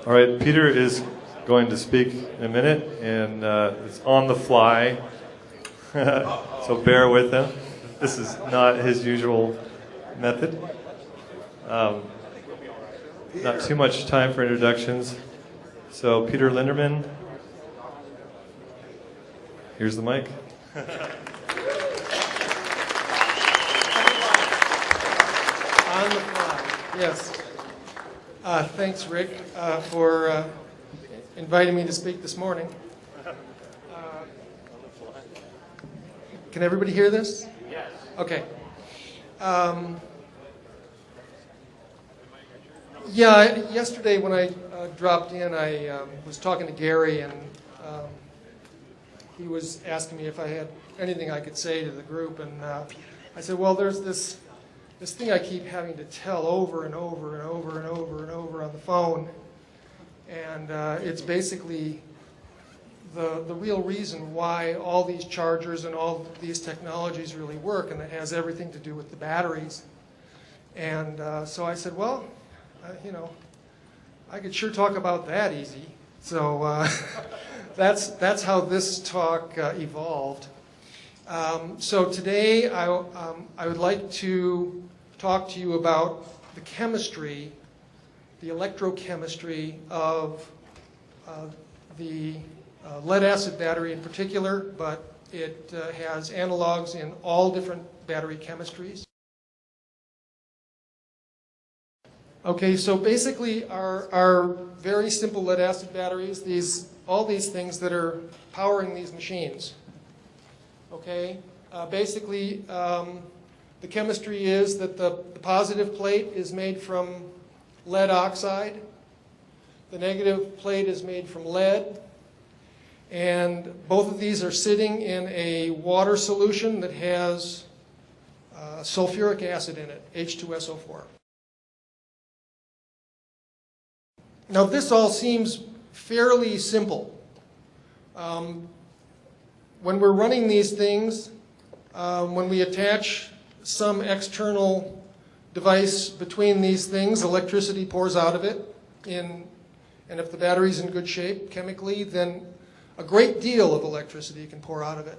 All right, Peter is going to speak in a minute, and it's on the fly, so bear with him. This is not his usual method. Not too much time for introductions. So Peter Lindemann, here's the mic. On the fly, yes. Thanks, Rick, for inviting me to speak this morning. Can everybody hear this? Yes. Okay. Yeah, yesterday when I dropped in, I was talking to Gary, and he was asking me if I had anything I could say to the group, and I said, well, there's this thing I keep having to tell over and over and over and over and over on the phone, and it's basically the real reason why all these chargers and all these technologies really work, and it has everything to do with the batteries. And so I said, well, I could sure talk about that easy. So that's how this talk evolved. So today I would like to talk to you about the chemistry, the electrochemistry of the lead-acid battery in particular, but it has analogs in all different battery chemistries. Okay, so basically our very simple lead-acid batteries, all these things that are powering these machines. Okay, basically the chemistry is that the positive plate is made from lead oxide, the negative plate is made from lead, and both of these are sitting in a water solution that has sulfuric acid in it, H2SO4. Now this all seems fairly simple. When we're running these things, when we attach some external device between these things, electricity pours out of it, and if the battery's in good shape chemically, then a great deal of electricity can pour out of it.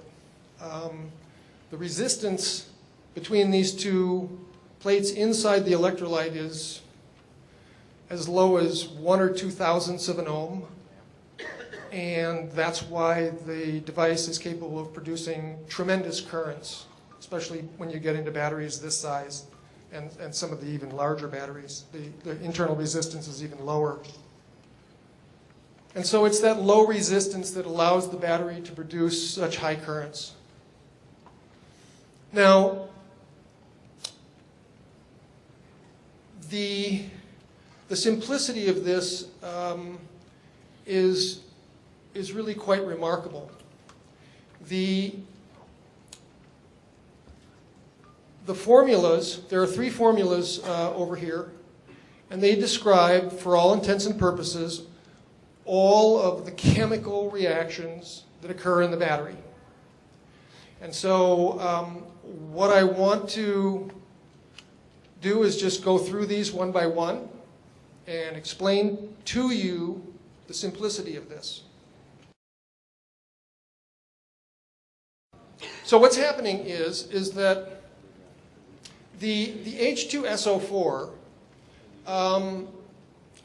The resistance between these two plates inside the electrolyte is as low as 1 or 2 thousandths of an ohm, and that's why the device is capable of producing tremendous currents, especially when you get into batteries this size and some of the even larger batteries. The internal resistance is even lower. And so it's that low resistance that allows the battery to produce such high currents. Now, the simplicity of this is really quite remarkable. The formulas, there are 3 formulas over here, and they describe, for all intents and purposes, all of the chemical reactions that occur in the battery. And so what I want to do is just go through these one by one and explain to you the simplicity of this. So what's happening is that the H2SO4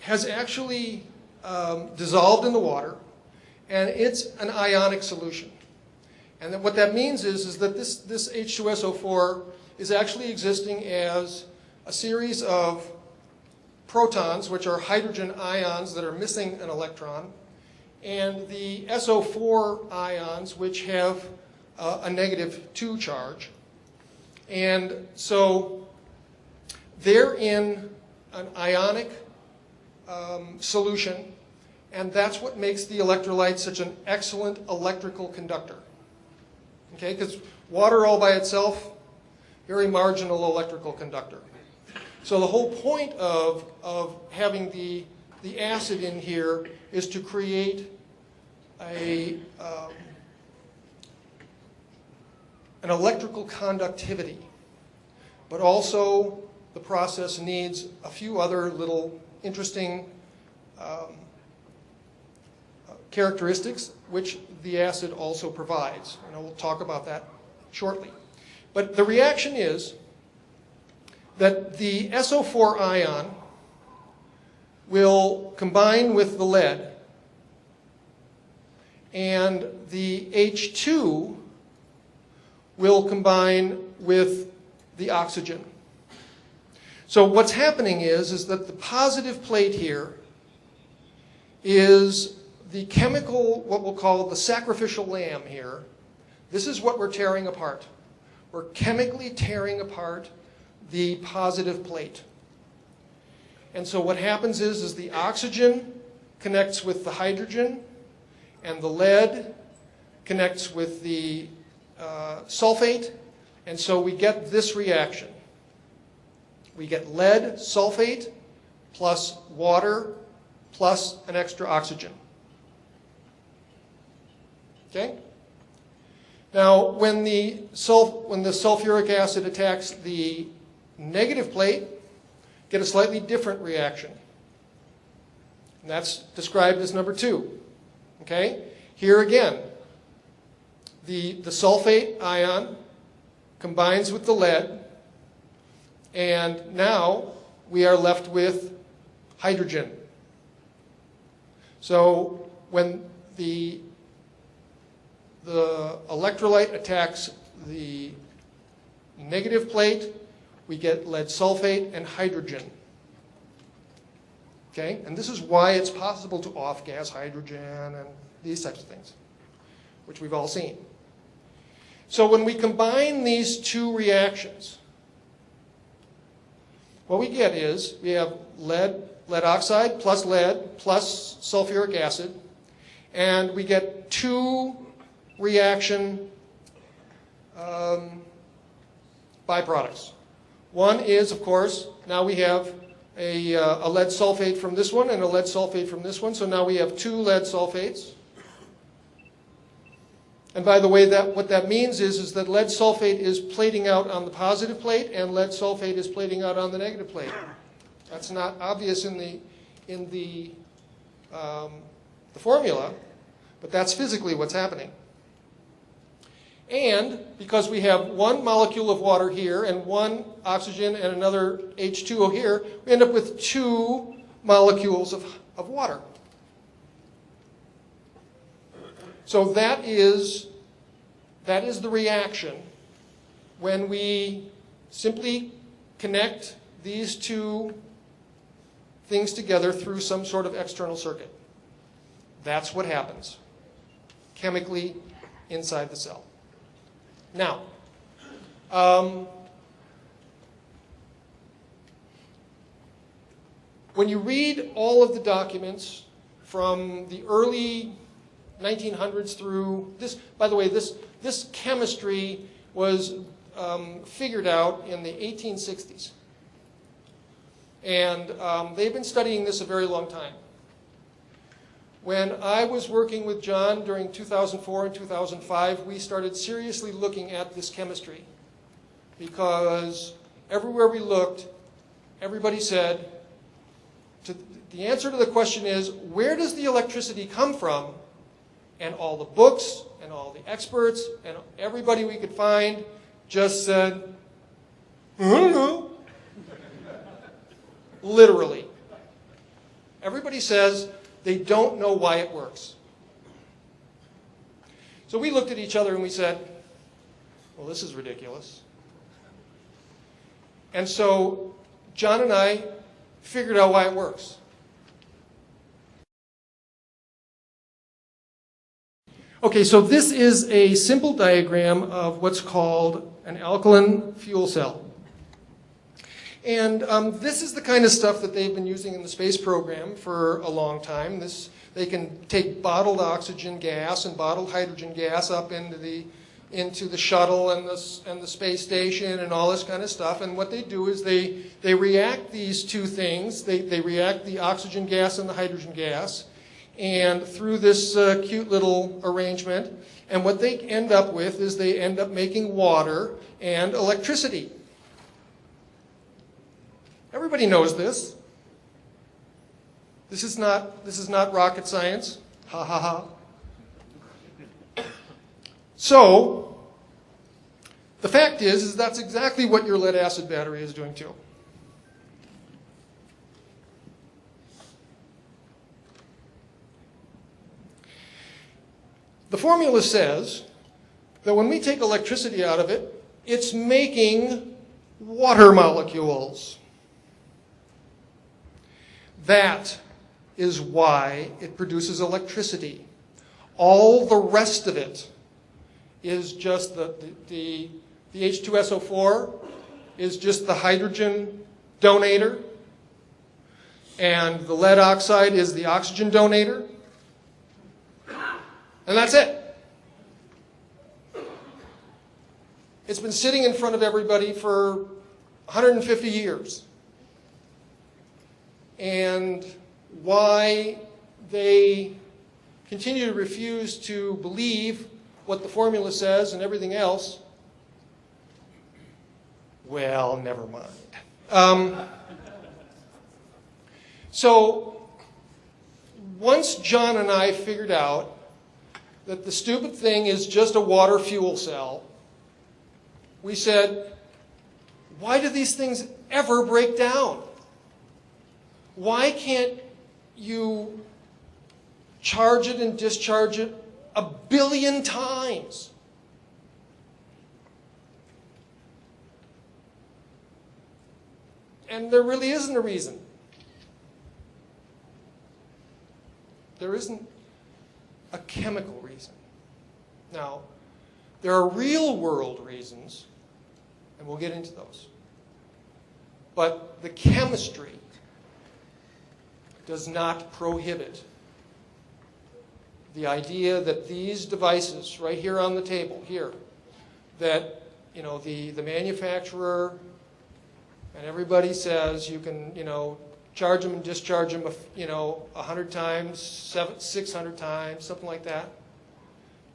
has actually dissolved in the water, and it's an ionic solution. And what that means is that this H2SO4 is actually existing as a series of protons, which are hydrogen ions that are missing an electron, and the SO4 ions, which have a -2 charge. And so they're in an ionic solution, and that's what makes the electrolyte such an excellent electrical conductor. Okay, because water all by itself, very marginal electrical conductor. So the whole point of having the acid in here is to create an electrical conductivity. But also the process needs a few other little interesting characteristics, which the acid also provides. And we'll talk about that shortly. But the reaction is that the SO4 ion will combine with the lead, and the H2 will combine with the oxygen. So what's happening is that the positive plate here is the chemical, what we'll call the sacrificial lamb here. This is what we're tearing apart. We're chemically tearing apart the positive plate. And so what happens is the oxygen connects with the hydrogen, and the lead connects with the sulfate, and so we get this reaction. We get lead sulfate plus water plus an extra oxygen. Okay? Now, when the sulfuric acid attacks the negative plate, get a slightly different reaction. And that's described as number 2. Okay? Here again, the sulfate ion combines with the lead, and now we are left with hydrogen. So when the electrolyte attacks the negative plate, we get lead sulfate and hydrogen. Okay? And this is why it's possible to off-gas hydrogen and these types of things, which we've all seen. So when we combine these two reactions, what we get is we have lead oxide plus lead plus sulfuric acid, and we get two reaction byproducts. One is, of course, now we have a lead sulfate from this one and a lead sulfate from this one, so now we have two lead sulfates. And by the way, what that means is that lead sulfate is plating out on the positive plate and lead sulfate is plating out on the negative plate. That's not obvious in the formula, but that's physically what's happening. And because we have one molecule of water here and one oxygen and another H2O here, we end up with two molecules of water. So that is the reaction when we simply connect these two things together through some sort of external circuit. That's what happens chemically inside the cell. Now, when you read all of the documents from the early 1900s through this, by the way, this chemistry was figured out in the 1860s. And they've been studying this a very long time. When I was working with John during 2004 and 2005, we started seriously looking at this chemistry because everywhere we looked, everybody said, the answer to the question is, where does the electricity come from? And all the books and all the experts and everybody we could find just said, I don't know. Literally. Everybody says they don't know why it works. So we looked at each other and we said, well, this is ridiculous. And so John and I figured out why it works. Okay, so this is a simple diagram of what's called an alkaline fuel cell. And this is the kind of stuff that they've been using in the space program for a long time. They can take bottled oxygen gas and bottled hydrogen gas up into the shuttle and the space station and all this kind of stuff. And what they do is they react these two things. They react the oxygen gas and the hydrogen gas, and through this cute little arrangement. And what they end up with is they end up making water and electricity. Everybody knows this. This is not rocket science. Ha ha ha. So, the fact is that's exactly what your lead acid battery is doing too. The formula says that when we take electricity out of it, it's making water molecules. That is why it produces electricity. All the rest of it is just the H2SO4 is just the hydrogen donator, and the lead oxide is the oxygen donator, and that's it. It's been sitting in front of everybody for 150 years. And why they continue to refuse to believe what the formula says and everything else, well, never mind. So once John and I figured out that the stupid thing is just a water fuel cell, we said, why do these things ever break down? Why can't you charge it and discharge it 1 billion times? And there really isn't a reason. There isn't a chemical reason. Now, there are real-world reasons, and we'll get into those. But the chemistry does not prohibit the idea that these devices right here on the table, here, that the manufacturer and everybody says you can charge them and discharge them 100 times, 600 times, something like that.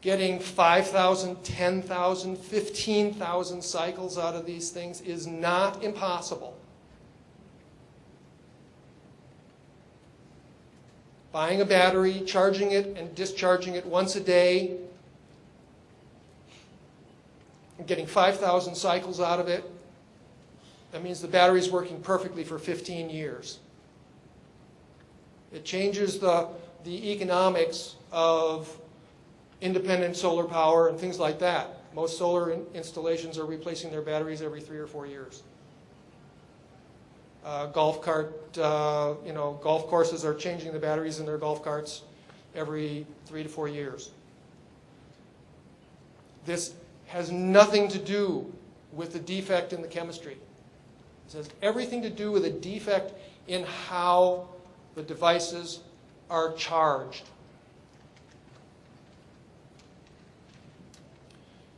Getting 5,000, 10,000, 15,000 cycles out of these things is not impossible. Buying a battery, charging it and discharging it once a day, and getting 5,000 cycles out of it, that means the battery's working perfectly for 15 years. It changes the economics of independent solar power and things like that. Most solar installations are replacing their batteries every 3 or 4 years. Golf courses are changing the batteries in their golf carts every 3 to 4 years. This has nothing to do with the defect in the chemistry. It has everything to do with a defect in how the devices are charged.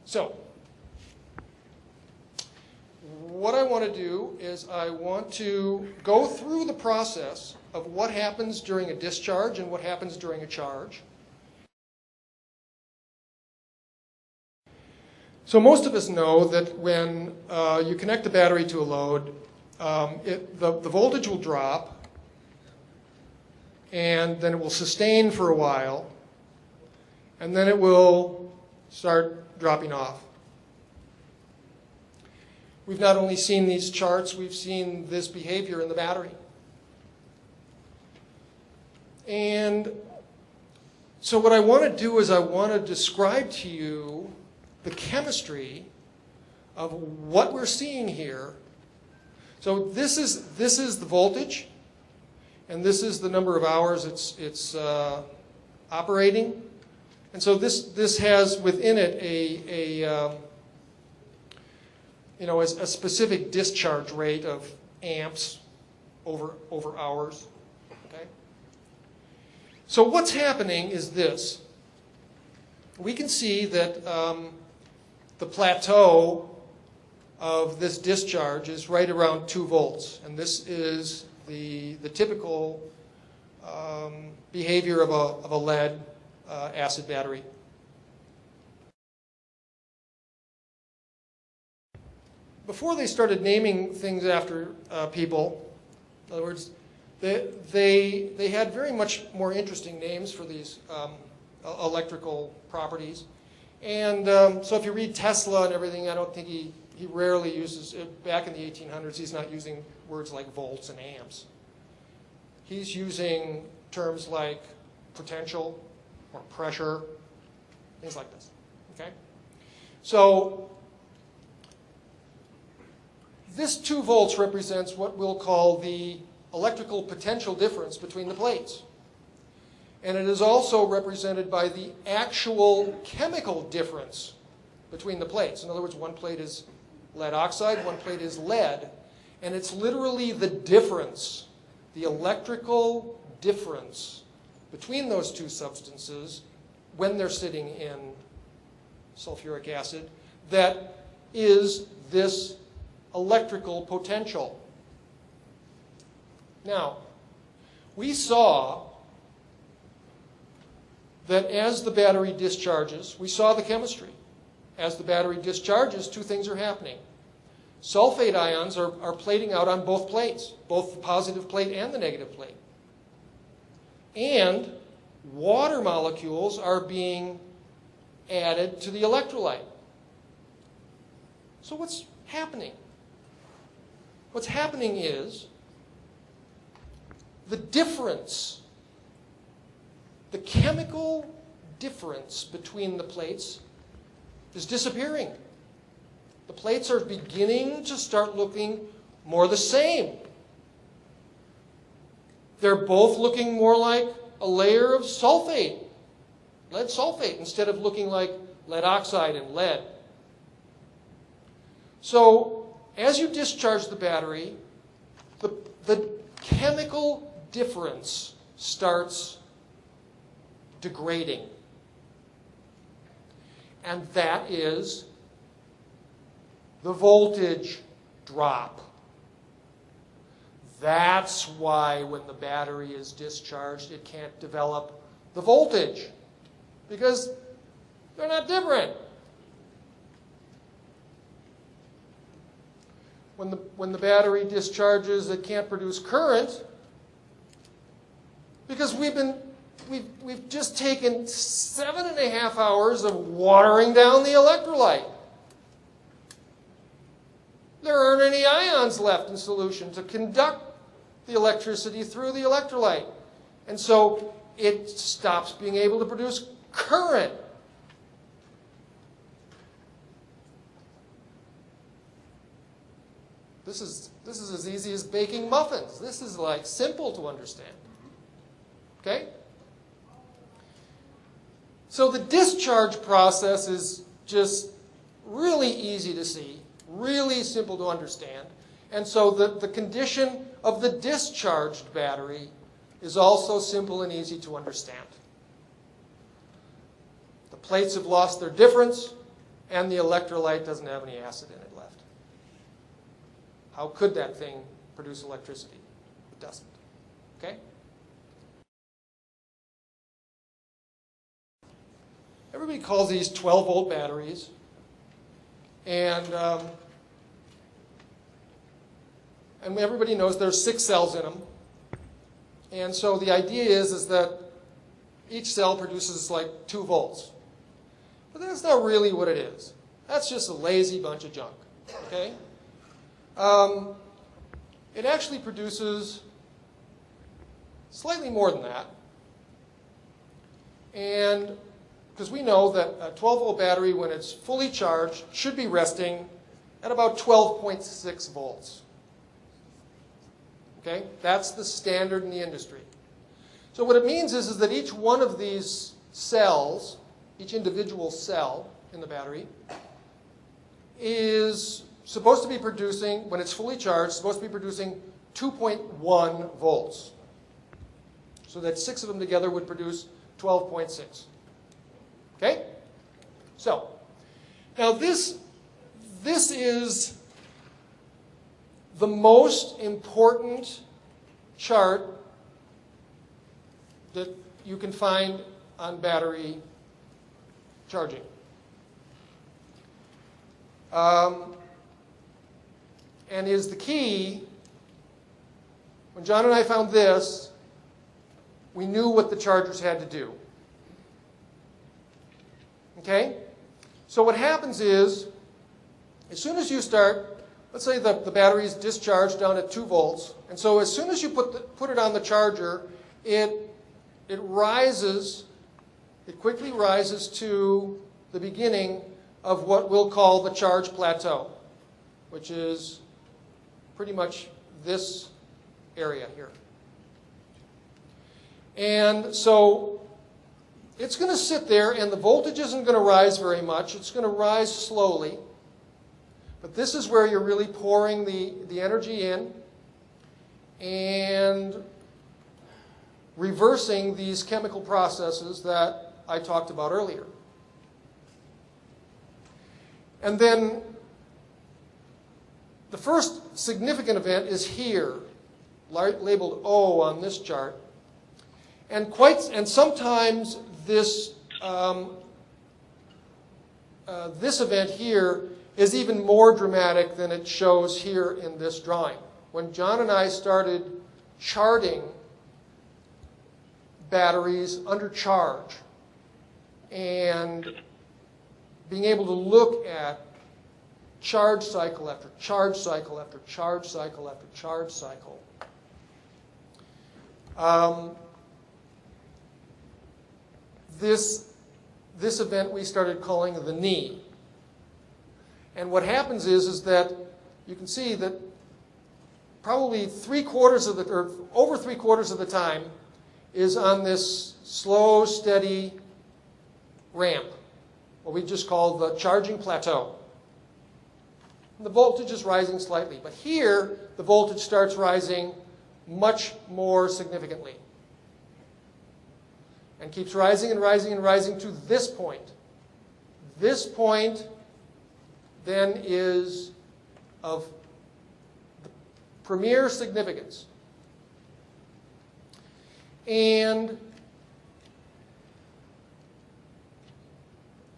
So, what I want to do is I want to go through the process of what happens during a discharge and what happens during a charge. So most of us know that when you connect the battery to a load, the voltage will drop, and then it will sustain for a while, and then it will start dropping off. We've not only seen these charts, we've seen this behavior in the battery. And so what I want to do is I want to describe to you the chemistry of what we're seeing here. So this is the voltage, and this is the number of hours it's operating. And so this has within it a specific discharge rate of amps over hours. Okay. So what's happening is this. We can see that the plateau of this discharge is right around 2 volts, and this is the typical behavior of a lead acid battery. Before they started naming things after people, in other words, They had very much more interesting names for these electrical properties. And so if you read Tesla and everything, I don't think he rarely uses, back in the 1800s, he's not using words like volts and amps. He's using terms like potential or pressure, things like this, okay? So this 2 volts represents what we'll call the electrical potential difference between the plates. And it is also represented by the actual chemical difference between the plates. In other words, one plate is lead oxide, one plate is lead, and it's literally the difference, the electrical difference between those 2 substances when they're sitting in sulfuric acid that is this electrical potential. Now, we saw that as the battery discharges, we saw the chemistry. As the battery discharges, 2 things are happening. Sulfate ions are plating out on both plates, both the positive plate and the negative plate. And water molecules are being added to the electrolyte. So what's happening? What's happening is the difference, the chemical difference between the plates is disappearing. The plates are beginning to start looking more the same. They're both looking more like a layer of sulfate, lead sulfate, instead of looking like lead oxide and lead. So as you discharge the battery, the chemical difference starts degrading. And that is the voltage drop. That's why when the battery is discharged, it can't develop the voltage, because they're not different. When the battery discharges, it can't produce current, because we've just taken 7.5 hours of watering down the electrolyte. There aren't any ions left in solution to conduct the electricity through the electrolyte. And so it stops being able to produce current. This is as easy as baking muffins. This is like simple to understand. Okay? So the discharge process is just really easy to see, really simple to understand. And so the condition of the discharged battery is also simple and easy to understand. The plates have lost their difference, and the electrolyte doesn't have any acid in it left. How could that thing produce electricity? It doesn't. Okay? Everybody calls these 12-volt batteries, and everybody knows there's 6 cells in them. And so the idea is that each cell produces like 2 volts. But that's not really what it is. That's just a lazy bunch of junk. Okay? It actually produces slightly more than that. And because we know that a 12-volt battery, when it's fully charged, should be resting at about 12.6 volts. Okay? That's the standard in the industry. So what it means is that each one of these cells, each individual cell in the battery, is supposed to be producing, when it's fully charged, supposed to be producing 2.1 volts. So that 6 of them together would produce 12.6. Okay? So, now this is the most important chart that you can find on battery charging. And is the key, when John and I found this, we knew what the chargers had to do. Okay? So what happens is, as soon as you start, let's say the battery is discharged down at 2 volts, and so as soon as you put it on the charger, it rises, it quickly rises to the beginning of what we'll call the charge plateau, which is pretty much this area here. And so it's going to sit there, and the voltage isn't going to rise very much. It's going to rise slowly. But this is where you're really pouring the energy in and reversing these chemical processes that I talked about earlier. And then the first significant event is here, labeled O on this chart. And sometimes this this event here is even more dramatic than it shows here in this drawing. When John and I started charting batteries under charge and being able to look at charge cycle after charge cycle after charge cycle after charge cycle, this event we started calling the knee. And what happens is that you can see that probably over 3/4 of the time is on this slow, steady ramp, what we just call the charging plateau. And the voltage is rising slightly, but here the voltage starts rising much more significantly and keeps rising and rising and rising to this point. This point then is of premier significance. And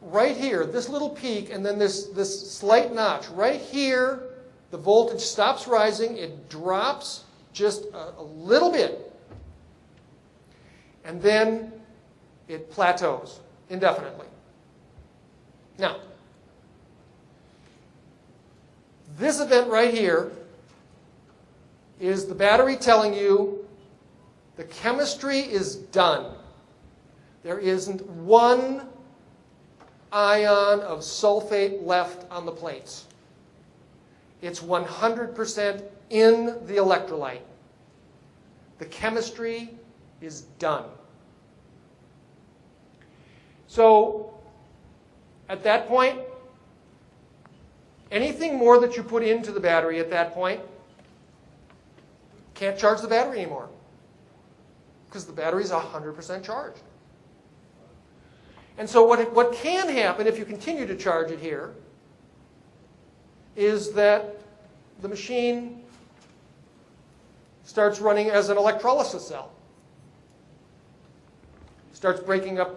right here, this little peak and then this slight notch, right here, the voltage stops rising, it drops just a little bit, and then it plateaus indefinitely. Now, this event right here is the battery telling you the chemistry is done. There isn't one ion of sulfate left on the plates. It's 100% in the electrolyte. The chemistry is done. So, at that point, anything more that you put into the battery at that point can't charge the battery anymore because the battery is 100% charged. And so what can happen if you continue to charge it here is that the machine starts running as an electrolysis cell. Starts breaking up.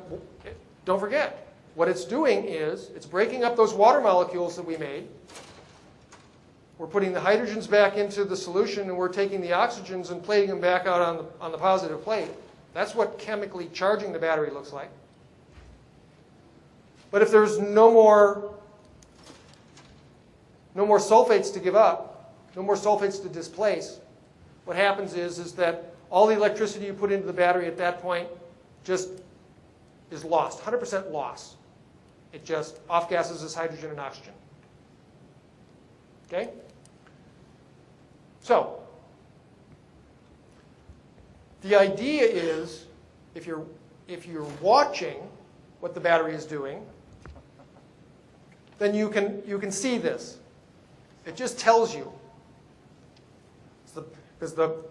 Don't forget, what it's doing is it's breaking up those water molecules that we made. We're putting the hydrogens back into the solution, and we're taking the oxygens and plating them back out on the positive plate. That's what chemically charging the battery looks like. But if there's no more sulfates to give up, no more sulfates to displace, what happens is that all the electricity you put into the battery at that point just is lost, 100% loss. It just off-gasses this hydrogen and oxygen. Okay? So, the idea is, if you're watching what the battery is doing, then you can see this. It just tells you. Because the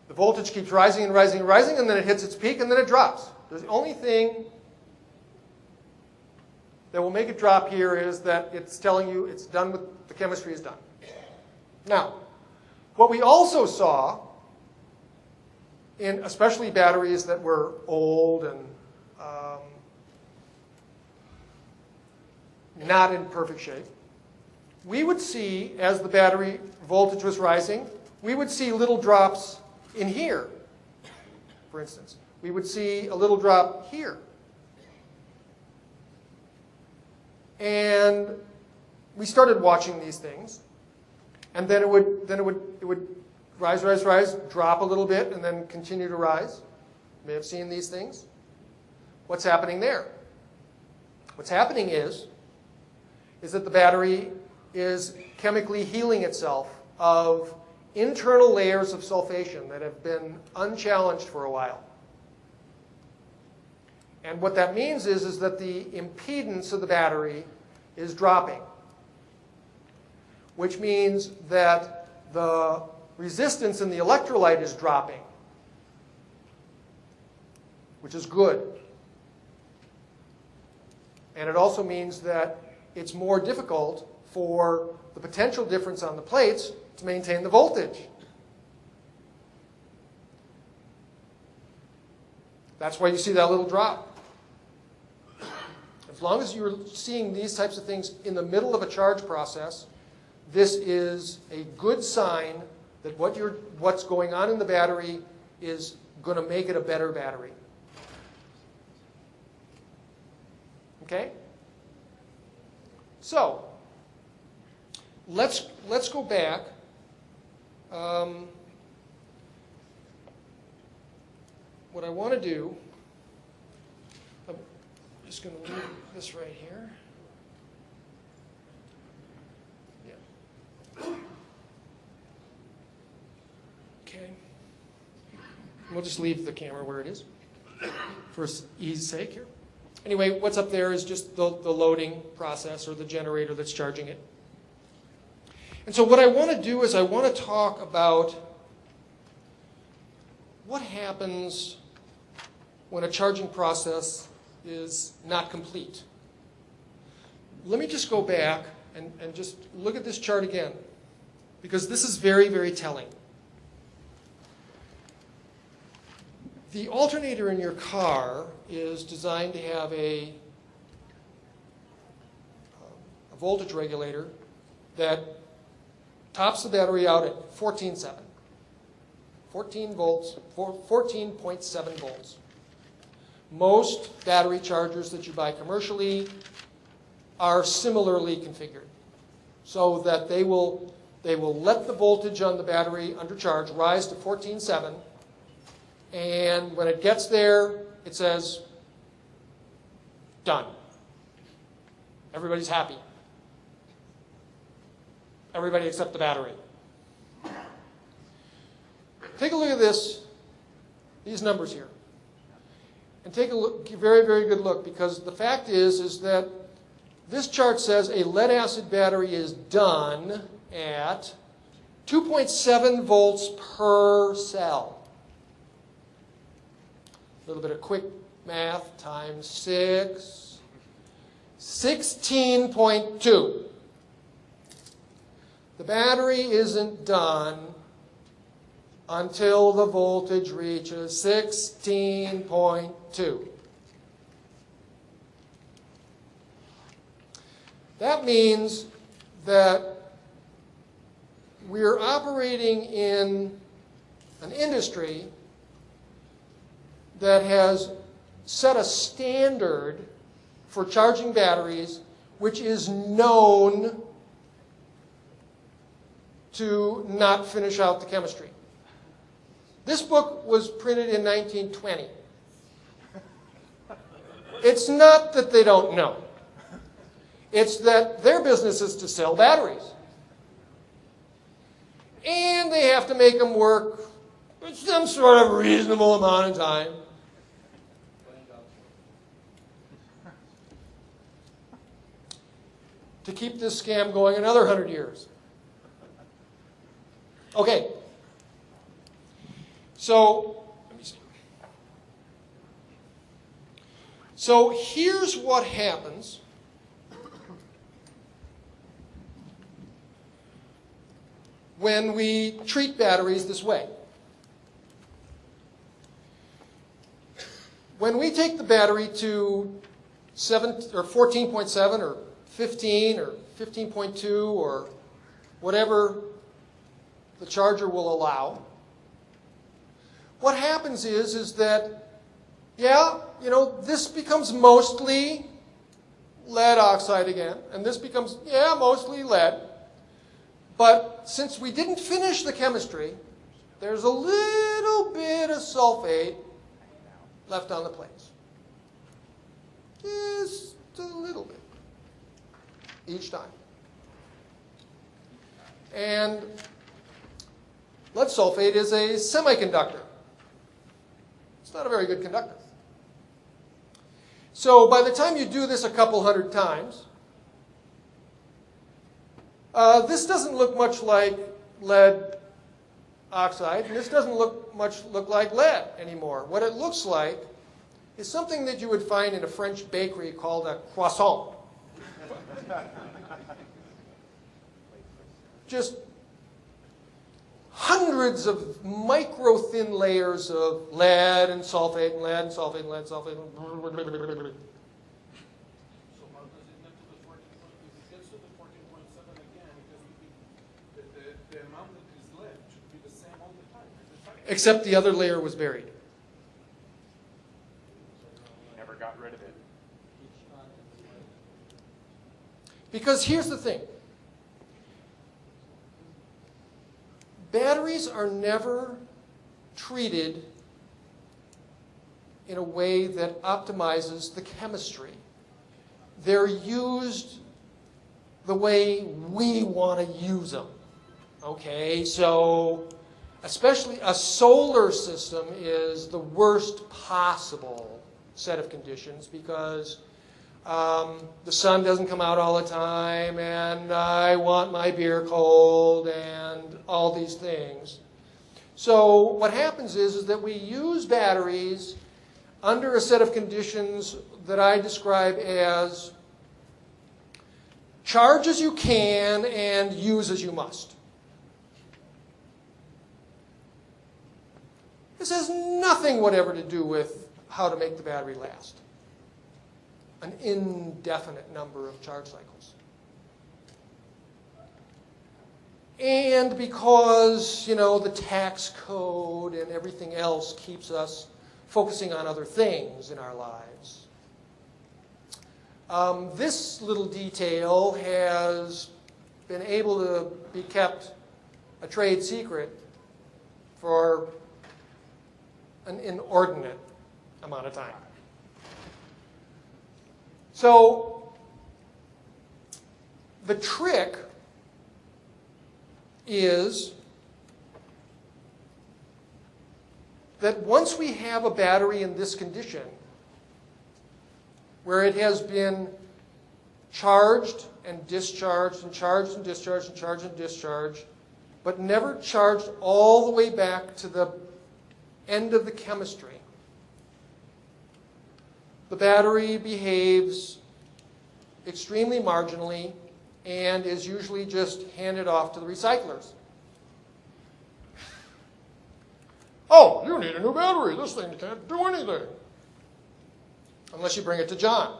voltage keeps rising and rising and rising, and then it hits its peak, and then it drops. The only thing that will make it drop here is that it's telling you it's done with, the chemistry is done. Now, what we also saw, in especially batteries that were old and not in perfect shape, we would see, as the battery voltage was rising, we would see little drops in here, for instance. We would see a little drop here. And we started watching these things. And then it would rise, rise, rise, drop a little bit, and then continue to rise. You may have seen these things. What's happening there? What's happening is that the battery is chemically healing itself of internal layers of sulfation that have been unchallenged for a while. And what that means is that the impedance of the battery is dropping, which means that the resistance in the electrolyte is dropping, which is good. And it also means that it's more difficult for the potential difference on the plates to maintain the voltage. That's why you see that little drop. As long as you're seeing these types of things in the middle of a charge process, this is a good sign that what's going on in the battery is going to make it a better battery. Okay? So, let's go back. What I want to do, I'm just going to leave this right here. Yeah. Okay. We'll just leave the camera where it is for ease's sake here. Anyway, what's up there is just the loading process or the generator that's charging it. And so what I want to do is I want to talk about what happens when a charging process is not complete. Let me just go back and just look at this chart again, because this is very, very telling. The alternator in your car is designed to have a voltage regulator that tops the battery out at 14.7. 14 volts, 14.7 volts. Most battery chargers that you buy commercially are similarly configured, so that they will let the voltage on the battery under charge rise to 14.7. And when it gets there, it says, done. Everybody's happy. Everybody except the battery. Take a look at these numbers here. And take a look, very, very good look, because the fact is that this chart says a lead-acid battery is done at 2.7 volts per cell. A little bit of quick math times 6, 16.2. The battery isn't done until the voltage reaches 16.2. That means that we're operating in an industry that has set a standard for charging batteries which is known to not finish out the chemistry. This book was printed in 1920. It's not that they don't know. It's that their business is to sell batteries. And they have to make them work with some sort of reasonable amount of time. To keep this scam going another 100 years. Okay. So, let me see. So here's what happens when we treat batteries this way. When we take the battery to 14.7 or 15 or 15.2 or whatever the charger will allow. What happens is that, yeah, you know, this becomes mostly lead oxide again, and this becomes, yeah, mostly lead. But since we didn't finish the chemistry, there's a little bit of sulfate left on the plates. Just a little bit each time. And lead sulfate is a semiconductor. It's not a very good conductor. So by the time you do this a couple hundred times, this doesn't look much like lead oxide, and this doesn't look like lead anymore. What it looks like is something that you would find in a French bakery called a croissant. Just hundreds of micro-thin layers of lead and sulfate and lead and sulfate and lead and sulfate. So how does it get to the 14.7? If it gets to the 14.7 again, because the amount that is left should be the same all the time. Except the other layer was buried. Never got rid of it. Because here's the thing. Batteries are never treated in a way that optimizes the chemistry. They're used the way we want to use them. Okay, so especially a solar system is the worst possible set of conditions because the sun doesn't come out all the time, and I want my beer cold, and all these things. So what happens is that we use batteries under a set of conditions that I describe as charge as you can and use as you must. This has nothing whatever to do with how to make the battery last. An indefinite number of charge cycles. And because, you know, the tax code and everything else keeps us focusing on other things in our lives. This little detail has been able to be kept a trade secret for an inordinate amount of time. So the trick is that once we have a battery in this condition, where it has been charged and discharged and charged and discharged and charged and discharged, but never charged all the way back to the end of the chemistry, the battery behaves extremely marginally and is usually just handed off to the recyclers. Oh, you need a new battery. This thing can't do anything. Unless you bring it to John.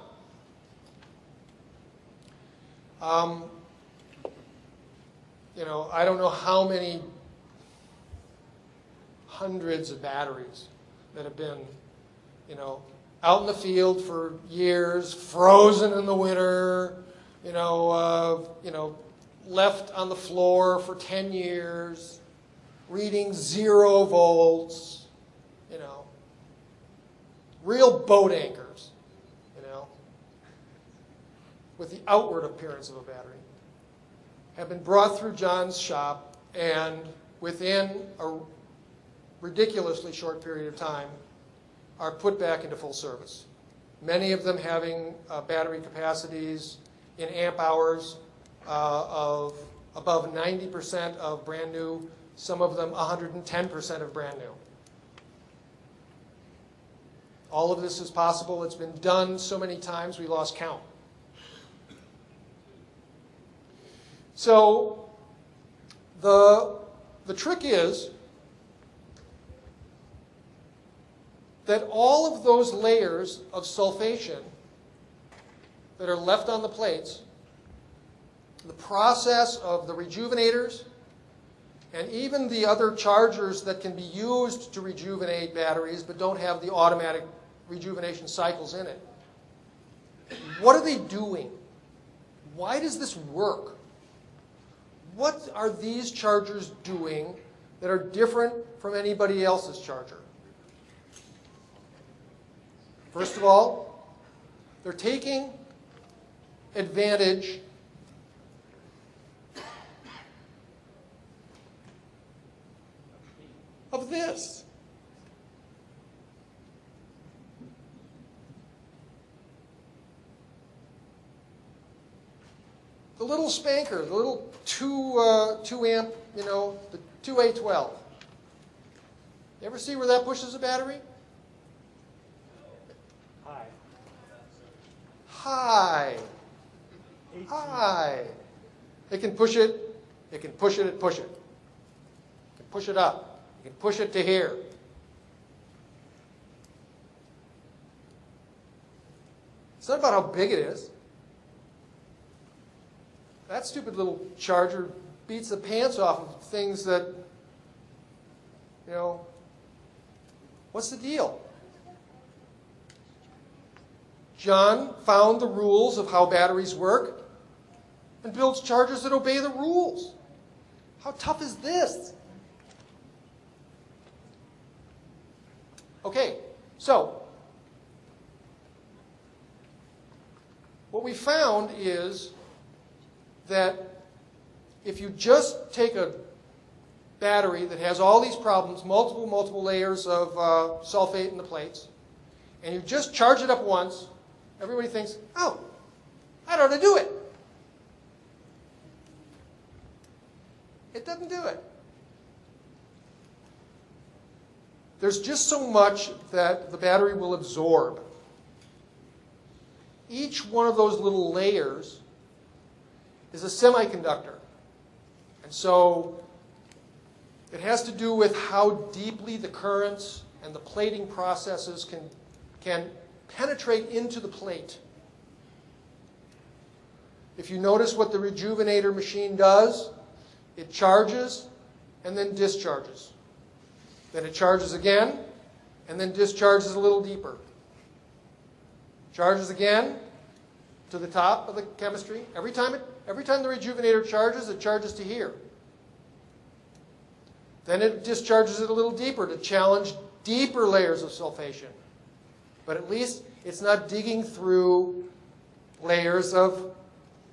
You know, I don't know how many hundreds of batteries that have been, you know, out in the field for years, frozen in the winter, left on the floor for 10 years, reading 0 volts, real boat anchors, with the outward appearance of a battery, have been brought through John's shop and within a ridiculously short period of time are put back into full service. Many of them having battery capacities in amp hours of above 90% of brand new, some of them 110% of brand new. All of this is possible. It's been done so many times we lost count. So the trick is that all of those layers of sulfation that are left on the plates, the process of the rejuvenators And even the other chargers that can be used to rejuvenate batteries but don't have the automatic rejuvenation cycles in it. What are they doing? Why does this work? What are these chargers doing that are different from anybody else's charger? First of all, they're taking advantage of this. The little spanker, the little 2 amp, the 2A12. You ever see where that pushes a battery? High. High. It can push it. It can push it and push it. It can push it up. You can push it to here. It's not about how big it is. That stupid little charger beats the pants off of things that, what's the deal? John found the rules of how batteries work and builds chargers that obey the rules. How tough is this? Okay, so what we found is that if you just take a battery that has all these problems, multiple layers of sulfate in the plates, and you just charge it up once, everybody thinks, oh, I don't know how to do it. It doesn't do it. There's just so much that the battery will absorb. Each one of those little layers is a semiconductor. And so it has to do with how deeply the currents and the plating processes can penetrate into the plate. If you notice what the rejuvenator machine does, it charges and then discharges. Then it charges again and then discharges a little deeper. Charges again to the top of the chemistry. Every time the rejuvenator charges, it charges to here. Then it discharges it a little deeper to challenge deeper layers of sulfation. But at least it's not digging through layers of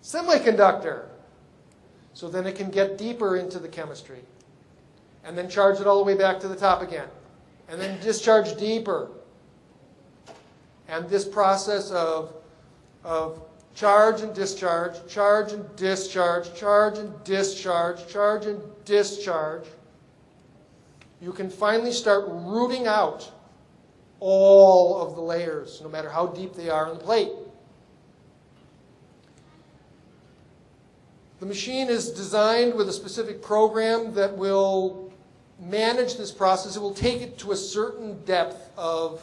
semiconductor. So then it can get deeper into the chemistry. And then charge it all the way back to the top again. And then discharge deeper. And this process of charge and discharge, charge and discharge, charge and discharge, charge and discharge, you can finally start rooting out all of the layers, no matter how deep they are in the plate. The machine is designed with a specific program that will manage this process. It will take it to a certain depth of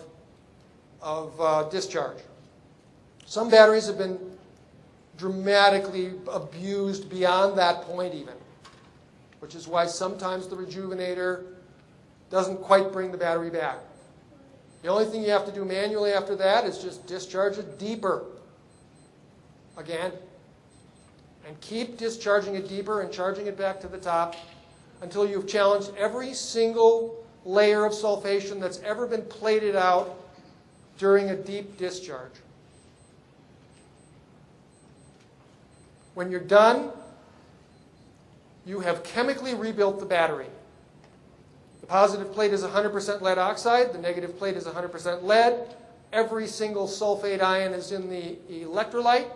discharge. Some batteries have been dramatically abused beyond that point even, which is why sometimes the rejuvenator doesn't quite bring the battery back. The only thing you have to do manually after that is just discharge it deeper again. And keep discharging it deeper and charging it back to the top until you've challenged every single layer of sulfation that's ever been plated out during a deep discharge. When you're done, you have chemically rebuilt the battery. The positive plate is 100% lead oxide. The negative plate is 100% lead. Every single sulfate ion is in the electrolyte.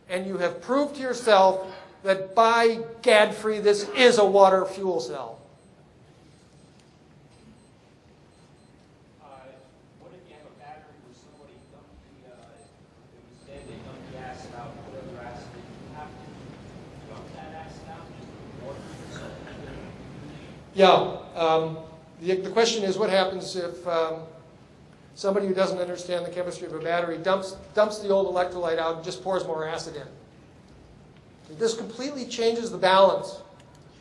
And you have proved to yourself that by Gadfrey, this is a water fuel cell. What if you have a battery where somebody dumped it was dead, they dumped the acid out, whatever acid you have to dump that acid out in water or something? Yeah. The question is, what happens if somebody who doesn't understand the chemistry of a battery dumps the old electrolyte out and just pours more acid in? This completely changes the balance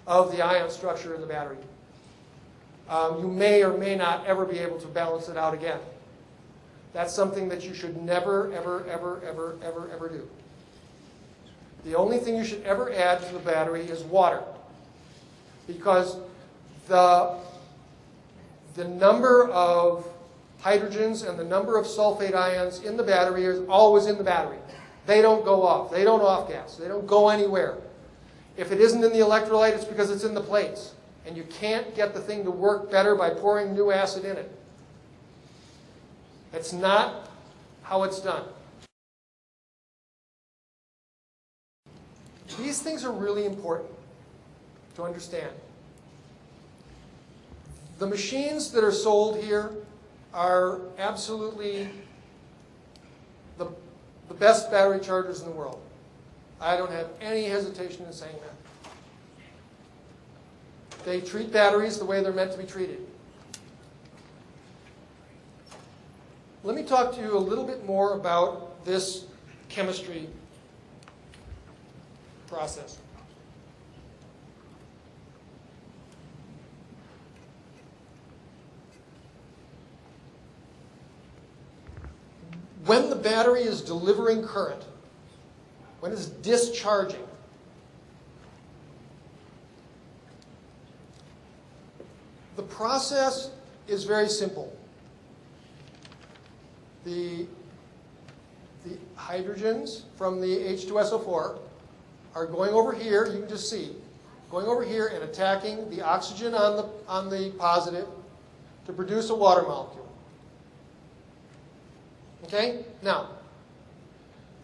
of the ion structure in the battery. You may or may not ever be able to balance it out again. That's something that you should never, ever, ever, ever, ever, ever do. The only thing you should ever add to the battery is water, because the number of hydrogens and the number of sulfate ions in the battery is always in the battery. They don't go off. They don't off-gas. They don't go anywhere. If it isn't in the electrolyte, it's because it's in the plates. And you can't get the thing to work better by pouring new acid in it. It's not how it's done. These things are really important to understand. The machines that are sold here are absolutely the best battery chargers in the world. I don't have any hesitation in saying that. They treat batteries the way they're meant to be treated. Let me talk to you a little bit more about this chemistry process. When the battery is delivering current, when it's discharging, the process is very simple. The hydrogens from the H2SO4 are going over here, you can just see, going over here and attacking the oxygen on the positive to produce a water molecule. Okay? Now,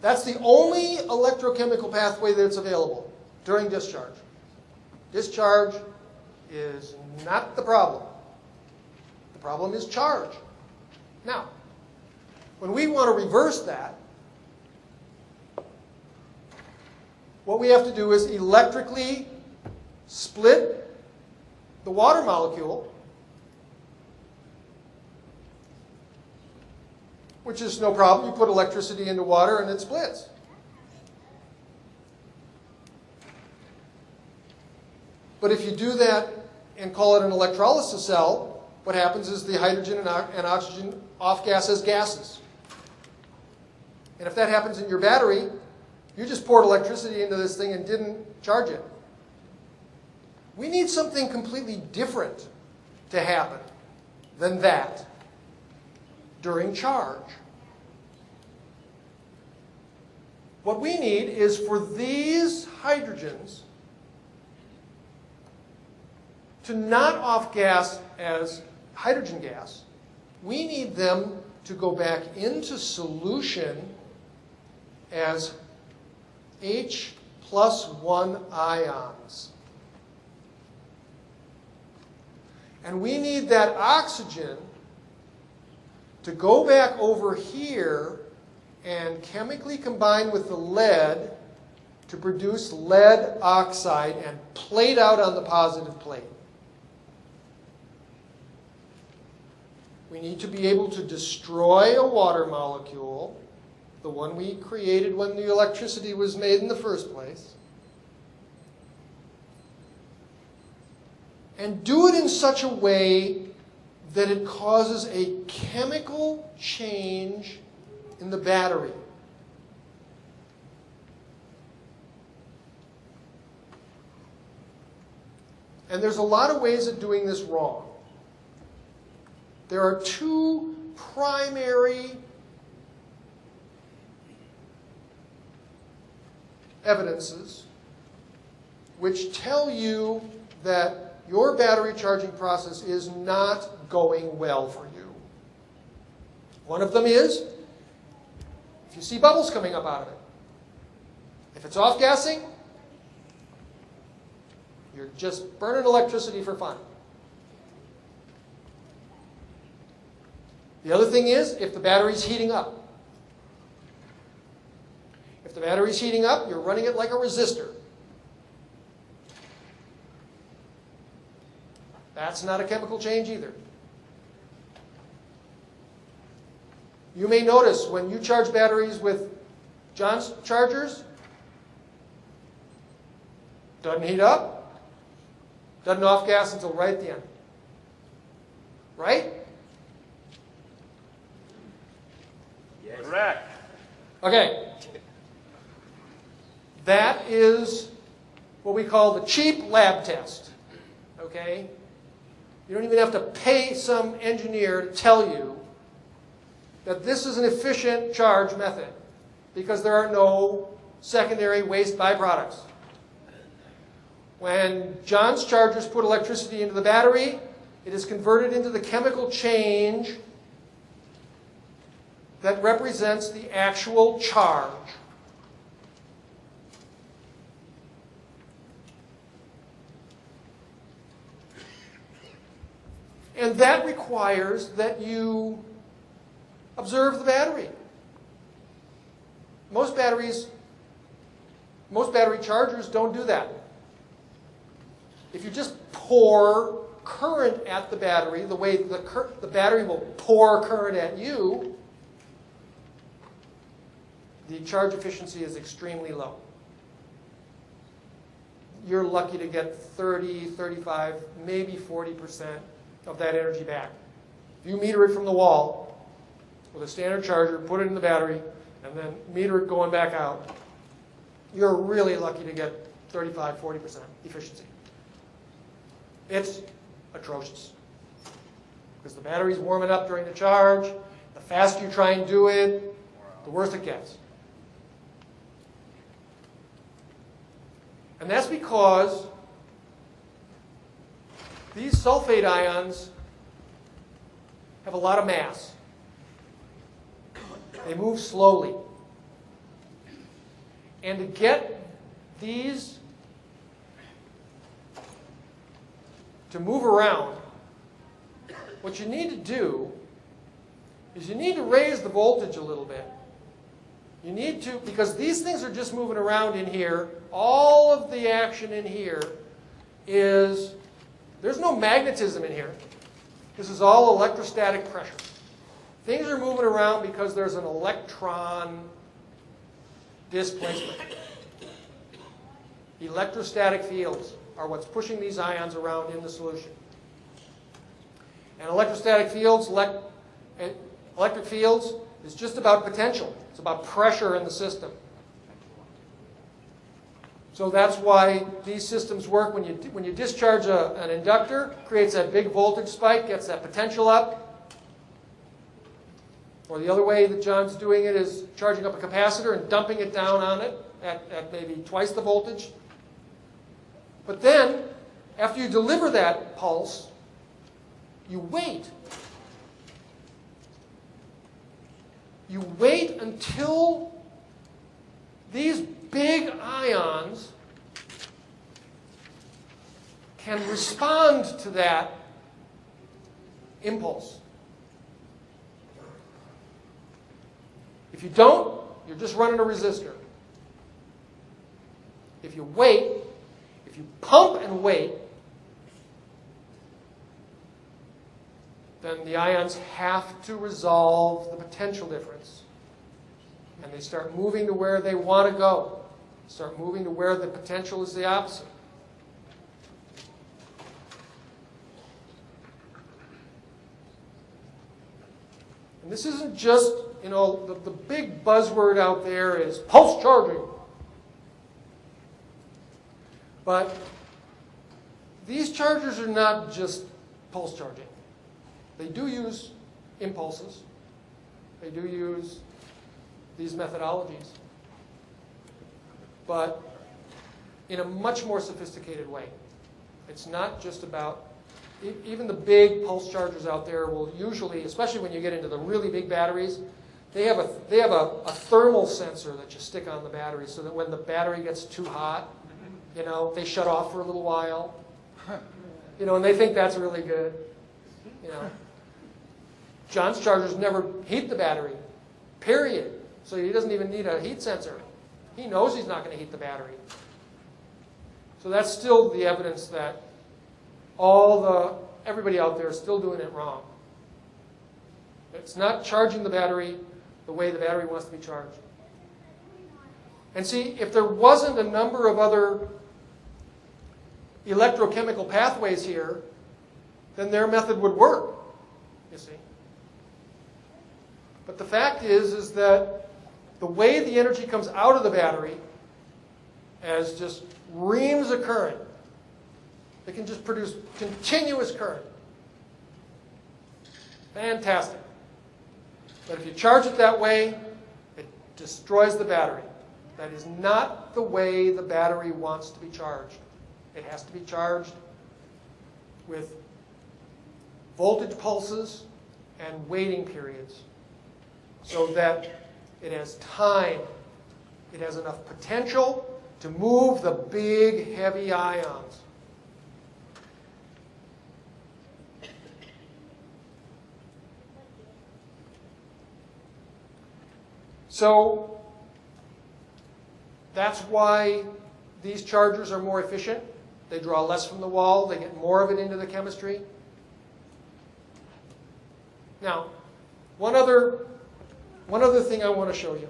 that's the only electrochemical pathway that's available during discharge. Discharge is not the problem. The problem is charge. Now, when we want to reverse that, what we have to do is electrically split the water molecule, which is no problem. You put electricity into water and it splits. But if you do that and call it an electrolysis cell, what happens is the hydrogen and oxygen off-gas as gases. And if that happens in your battery, you just poured electricity into this thing and didn't charge it. We need something completely different to happen than that during charge. What we need is for these hydrogens to not off-gas as hydrogen gas. We need them to go back into solution as H+1 ions. And we need that oxygen to go back over here and chemically combine with the lead to produce lead oxide and plate out on the positive plate. We need to be able to destroy a water molecule, the one we created when the electricity was made in the first place, and do it in such a way that it causes a chemical change in the battery. And there's a lot of ways of doing this wrong. There are two primary evidences which tell you that your battery charging process is not going well for you. One of them is if you see bubbles coming up out of it. If it's off-gassing, you're just burning electricity for fun. The other thing is if the battery's heating up. If the battery's heating up, you're running it like a resistor. That's not a chemical change either. You may notice when you charge batteries with John's chargers, doesn't heat up, Doesn't off gas until right at the end. Right? Correct. Okay. That is what we call the cheap lab test. Okay? You don't even have to pay some engineer to tell you that this is an efficient charge method because there are no secondary waste byproducts. When John's chargers put electricity into the battery, it is converted into the chemical change that represents the actual charge. And that requires that you observe the battery. Most battery chargers don't do that. If you just pour current at the battery, the way the battery will pour current at you, the charge efficiency is extremely low. You're lucky to get 30, 35, maybe 40% of that energy back. If you meter it from the wall with a standard charger, put it in the battery, and then meter it going back out, you're really lucky to get 35, 40% efficiency. It's atrocious. Because the battery's warming up during the charge. The faster you try and do it, the worse it gets. And that's because these sulfate ions have a lot of mass. They move slowly. And to get these to move around, what you need to do is you need to raise the voltage a little bit. You need to, because these things are just moving around in here. All of the action in here is, there's no magnetism in here. This is all electrostatic pressure. Things are moving around because there's an electron displacement. Electrostatic fields are what's pushing these ions around in the solution. And electrostatic fields, electric fields, is just about potential. It's about pressure in the system. So that's why these systems work. When you discharge an inductor, creates that big voltage spike, gets that potential up. Or the other way that John's doing it is charging up a capacitor and dumping it down on it at maybe twice the voltage. But then, after you deliver that pulse, you wait. You wait until these big ions can respond to that impulse. If you don't, you're just running a resistor. If you wait, if you pump and wait, then the ions have to resolve the potential difference. And they start moving to where they want to go. Start moving to where the potential is the opposite. And this isn't just, the big buzzword out there is pulse charging. But these chargers are not just pulse charging. They do use impulses. They do use these methodologies. But in a much more sophisticated way. It's not just about, even the big pulse chargers out there will usually, especially when you get into the really big batteries, they have a thermal sensor that you stick on the battery so that when the battery gets too hot, they shut off for a little while. And they think that's really good. John's chargers never heat the battery, period. So he doesn't even need a heat sensor. He knows he's not going to heat the battery. So that's still the evidence that everybody out there is still doing it wrong. It's not charging the battery the way the battery wants to be charged. And see, if there wasn't a number of other electrochemical pathways here, then their method would work, you see. But the fact is that the way the energy comes out of the battery as just reams of current, it can just produce continuous current. Fantastic. But if you charge it that way, it destroys the battery. That is not the way the battery wants to be charged. It has to be charged with voltage pulses and waiting periods so that it has time, it has enough potential to move the big, heavy ions. So that's why these chargers are more efficient. They draw less from the wall. They get more of it into the chemistry. Now, one other thing I want to show you.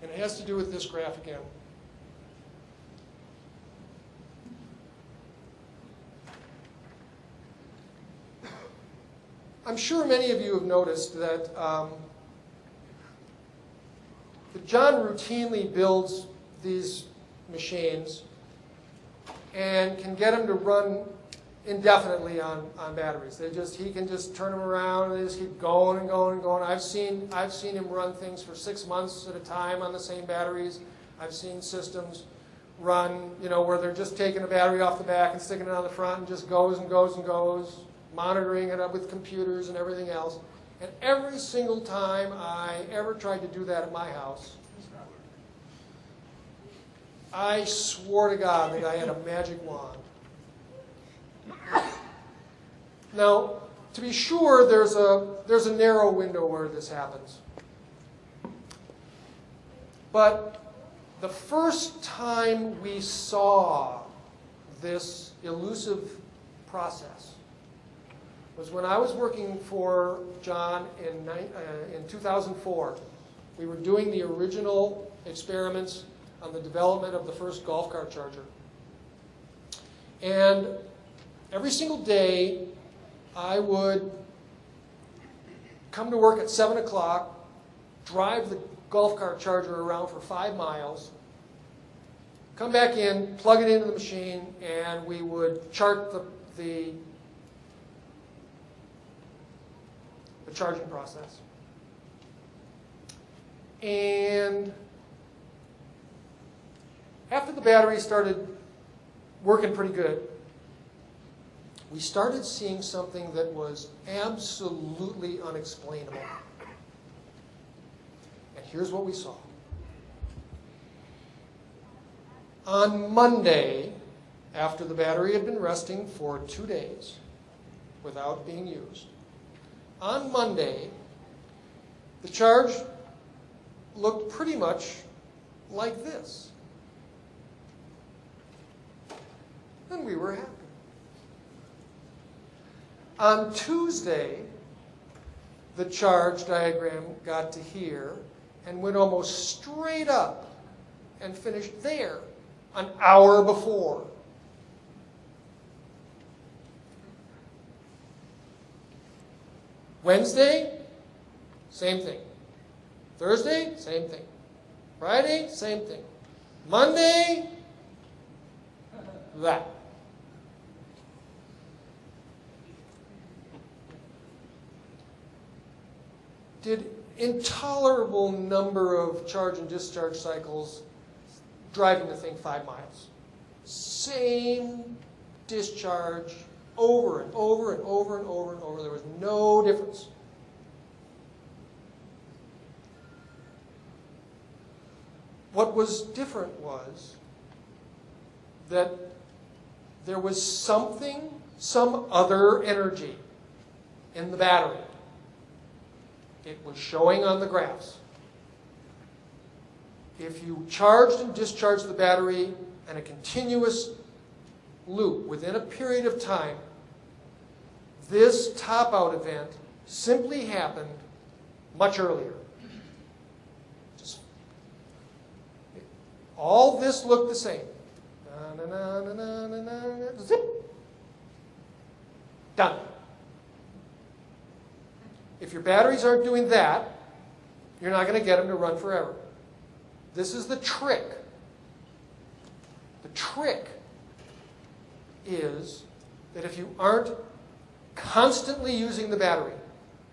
And it has to do with this graph again. I'm sure many of you have noticed that John routinely builds these machines and can get them to run indefinitely on batteries. He can just turn them around and they just keep going and going and going. I've seen him run things for 6 months at a time on the same batteries. I've seen systems run, where they're just taking a battery off the back and sticking it on the front and just goes and goes and goes, monitoring it up with computers and everything else. And every single time I ever tried to do that at my house, I swore to God that I had a magic wand. Now, to be sure, there's a narrow window where this happens. But the first time we saw this elusive process was when I was working for John in 2004. We were doing the original experiments on the development of the first golf cart charger. And every single day, I would come to work at 7 o'clock, drive the golf cart charger around for 5 miles, come back in, plug it into the machine, and we would chart the charging process. And after the battery started working pretty good, we started seeing something that was absolutely unexplainable. And here's what we saw. On Monday, after the battery had been resting for 2 days without being used, on Monday, the charge looked pretty much like this. And we were happy. On Tuesday, the charge diagram got to here and went almost straight up and finished there an hour before. Wednesday, same thing. Thursday, same thing. Friday, same thing. Monday, that. Did intolerable number of charge and discharge cycles driving the thing 5 miles. Same discharge over and over and over and over and over. There was no difference. What was different was that there was something, some other energy in the battery. It was showing on the graphs. If you charged and discharged the battery in a continuous loop within a period of time, this top-out event simply happened much earlier. all this looked the same. Na, na, na, na, na, na, na, zip. Done. If your batteries aren't doing that, you're not going to get them to run forever. This is the trick. The trick is that if you aren't constantly using the battery,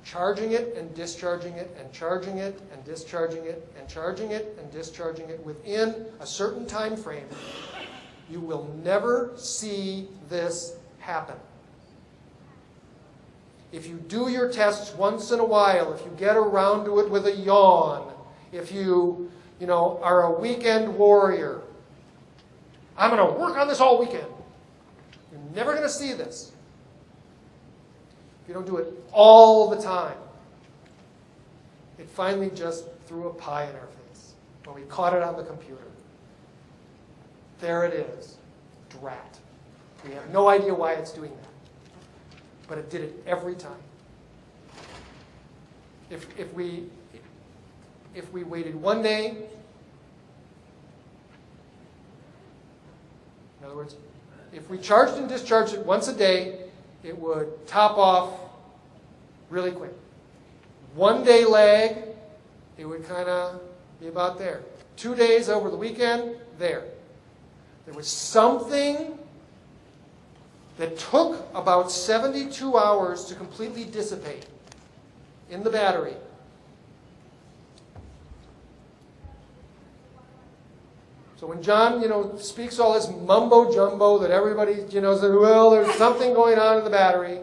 charging it and discharging it and charging it and discharging it and charging it and discharging it within a certain time frame, you will never see this happen. If you do your tests once in a while, if you get around to it with a yawn, if you are a weekend warrior, I'm going to work on this all weekend. You're never going to see this. If you don't do it all the time. It finally just threw a pie in our face when we caught it on the computer. There it is. Drat. We have no idea why it's doing that. But it did it every time. If we waited one day, in other words, if we charged and discharged it once a day, it would top off really quick. 1 day lag, it would kind of be about there. 2 days over the weekend, there. There was something that took about 72 hours to completely dissipate in the battery. So when John, speaks all this mumbo jumbo that everybody, says, well, there's something going on in the battery.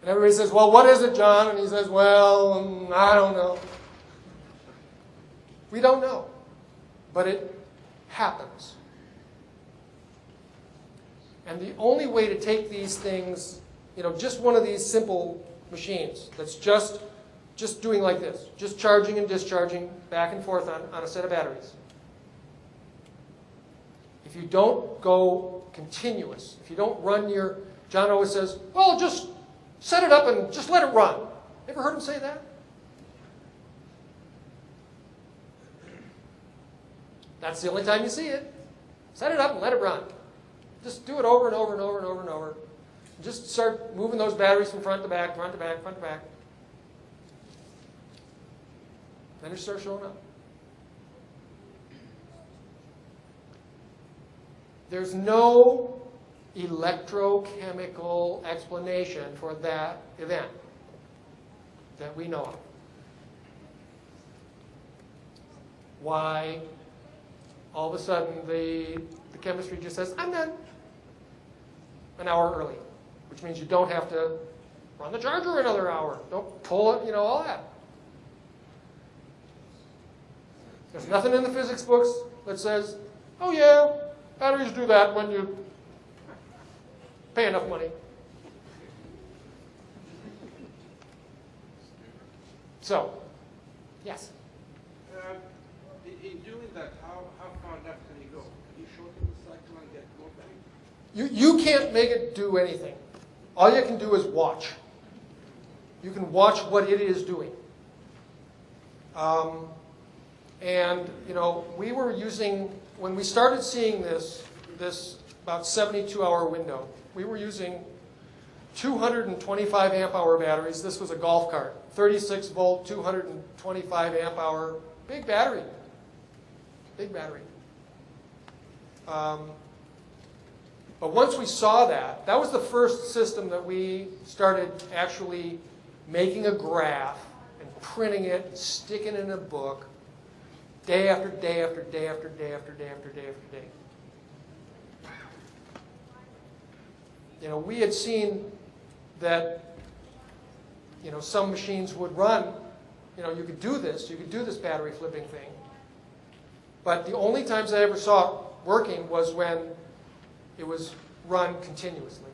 And everybody says, well, what is it, John? And he says, well, I don't know. We don't know. But it happens. And the only way to take these things, just one of these simple machines that's just doing like this, just charging and discharging back and forth on a set of batteries. If you don't go continuous, if you don't run John always says, well, just set it up and just let it run. Ever heard him say that? That's the only time you see it. Set it up and let it run. Just do it over and over and over and over and over. Just start moving those batteries from front to back, front to back, front to back. Then it starts showing up. There's no electrochemical explanation for that event that we know of. Why all of a sudden the chemistry just says, I'm done. An hour early, which means you don't have to run the charger another hour. Don't pull it, all that. There's nothing in the physics books that says, oh yeah, batteries do that when you pay enough money. So, yes? In doing that, how far left can you go? Can you shorten the cycle and get more back? You can't make it do anything. All you can do is watch. You can watch what it is doing. We were using, when we started seeing this about 72-hour window, we were using 225 amp hour batteries. This was a golf cart, 36 volt, 225 amp hour, big battery. Big battery. But once we saw that was the first system that we started actually making a graph and printing it, and sticking it in a book, day after day after day after day after day after day after day. We had seen that, some machines would run, you could do this battery flipping thing. But the only times I ever saw it working was when it was run continuously.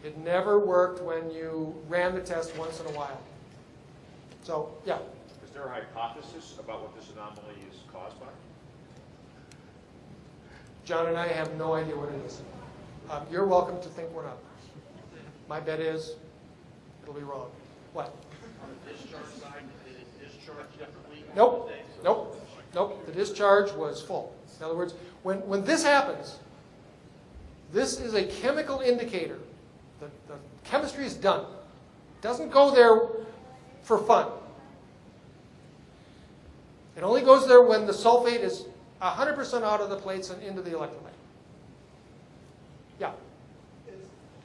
It never worked when you ran the test once in a while. So, yeah. Is there a hypothesis about what this anomaly is caused by? John and I have no idea what it is. You're welcome to think one up. My bet is it'll be wrong. What? On the discharge side, did it discharge differently? Nope. Nope, the discharge was full. In other words, when this happens, this is a chemical indicator. The chemistry is done. It doesn't go there for fun. It only goes there when the sulfate is 100% out of the plates and into the electrolyte. Yeah?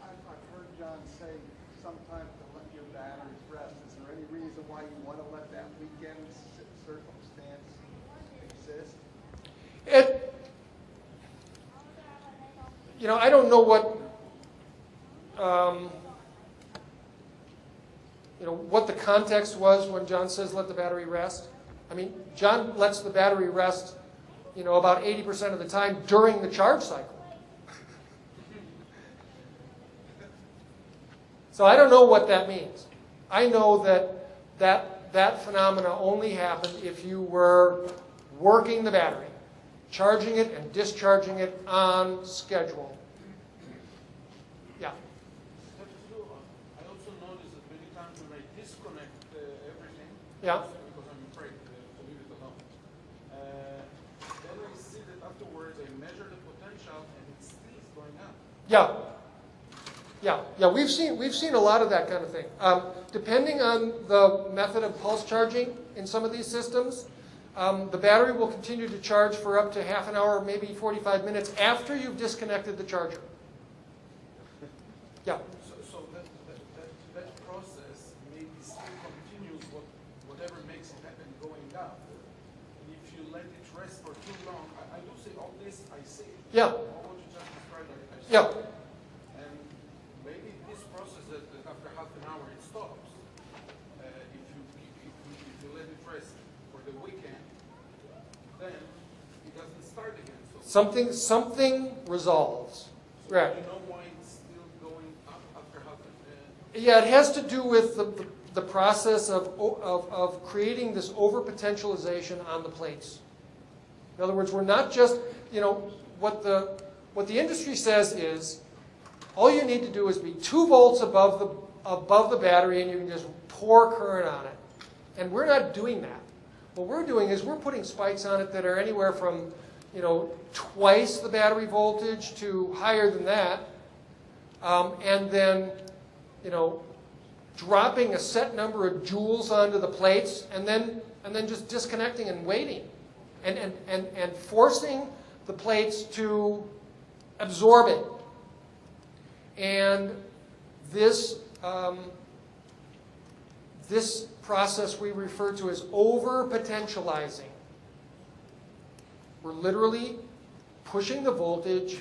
I've heard John say sometimes to let your batteries rest. Is there any reason why you want to let that weekend circumstance exist? I don't know what the context was when John says let the battery rest. I mean, John lets the battery rest, about 80% of the time during the charge cycle. So I don't know what that means. I know that phenomena only happened if you were working the battery, charging it and discharging it on schedule. Yeah. I also noticed that many times when I disconnect everything, Yeah. because I'm afraid to leave it alone, then I see that afterwards I measure the potential and it still is going up. Yeah. We've seen a lot of that kind of thing. Depending on the method of pulse charging in some of these systems, the battery will continue to charge for up to half an hour, maybe 45 minutes after you've disconnected the charger. Yeah. So that process maybe still continues whatever makes it happen going up. And if you let it rest for too long, I do say all this, I see. Yeah. All what you just described, I see. Yeah. And maybe this process that after half an hour it stops. If you let it rest for the weekend, then it doesn't start again. So Something resolves. Right. you know why it's still going up after half an hour? Yeah, it has to do with the process of creating this overpotentialization on the plates. In other words, we're not just, what the industry says is, all you need to do is be 2 volts above the battery and you can just pour current on it. And we're not doing that. What we're doing is we're putting spikes on it that are anywhere from, twice the battery voltage to higher than that. And then, dropping a set number of joules onto the plates and then just disconnecting and waiting. And forcing the plates to absorb it. And this process we refer to as over-potentializing. We're literally pushing the voltage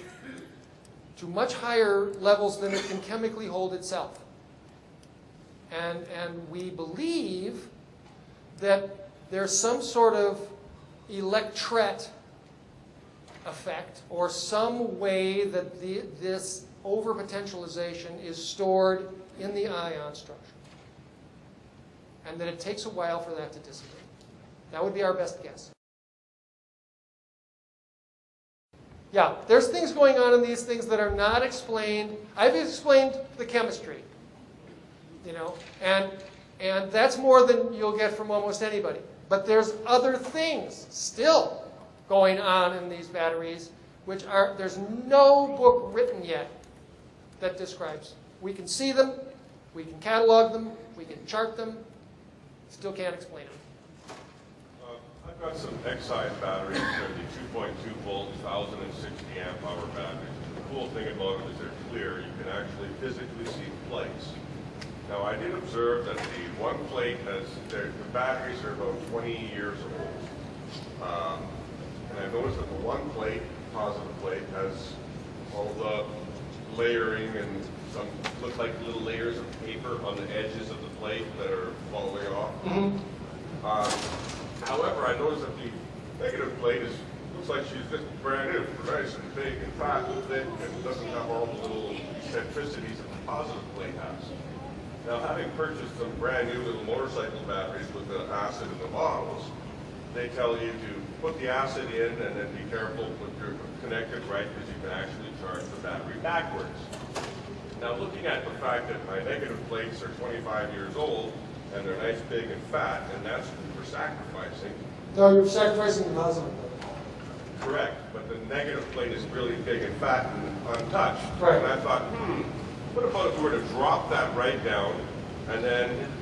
to much higher levels than it can chemically hold itself. And we believe that there's some sort of electret effect or some way that this overpotentialization is stored in the ion structure. And that it takes a while for that to dissipate. That would be our best guess. Yeah, there's things going on in these things that are not explained. I've explained the chemistry, and that's more than you'll get from almost anybody. But there's other things still going on in these batteries, there's no book written yet that describes. We can see them, we can catalog them, we can chart them, still can't explain them. I've got some Exide batteries. They're the 2.2 volt, 1060 amp hour batteries. The cool thing about them is they're clear. You can actually physically see the plates. Now, I did observe that the one plate the batteries are about 20 years old. And I noticed that the one plate, positive plate, has all the layering and some look like little layers of paper on the edges of the plate that are falling off. However, I noticed that the negative plate looks like she's just brand new, nice and big and fat and thick, and doesn't have all the little eccentricities that the positive plate has. Now, having purchased some brand new little motorcycle batteries with the acid in the bottles, they tell you to put the acid in and then be careful with your connected right, because you can actually charge the battery backwards. Now, looking at the fact that my negative plates are 25 years old and they're nice, big, and fat, and that's what we're sacrificing, No, you're sacrificing the positive. Correct, but the negative plate is really big and fat and untouched. Right. And I thought, what about if we were to drop that right down and then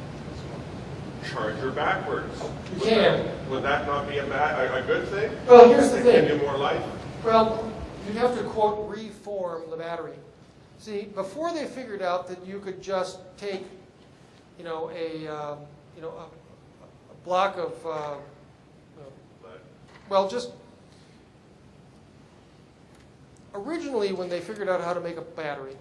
charge her backwards? You can. Would that not be a good thing? Well, here's the And thing. give you more life? Well, you'd have to, quote, reform the battery. See, before they figured out that you could just take, a block of, originally when they figured out how to make a battery,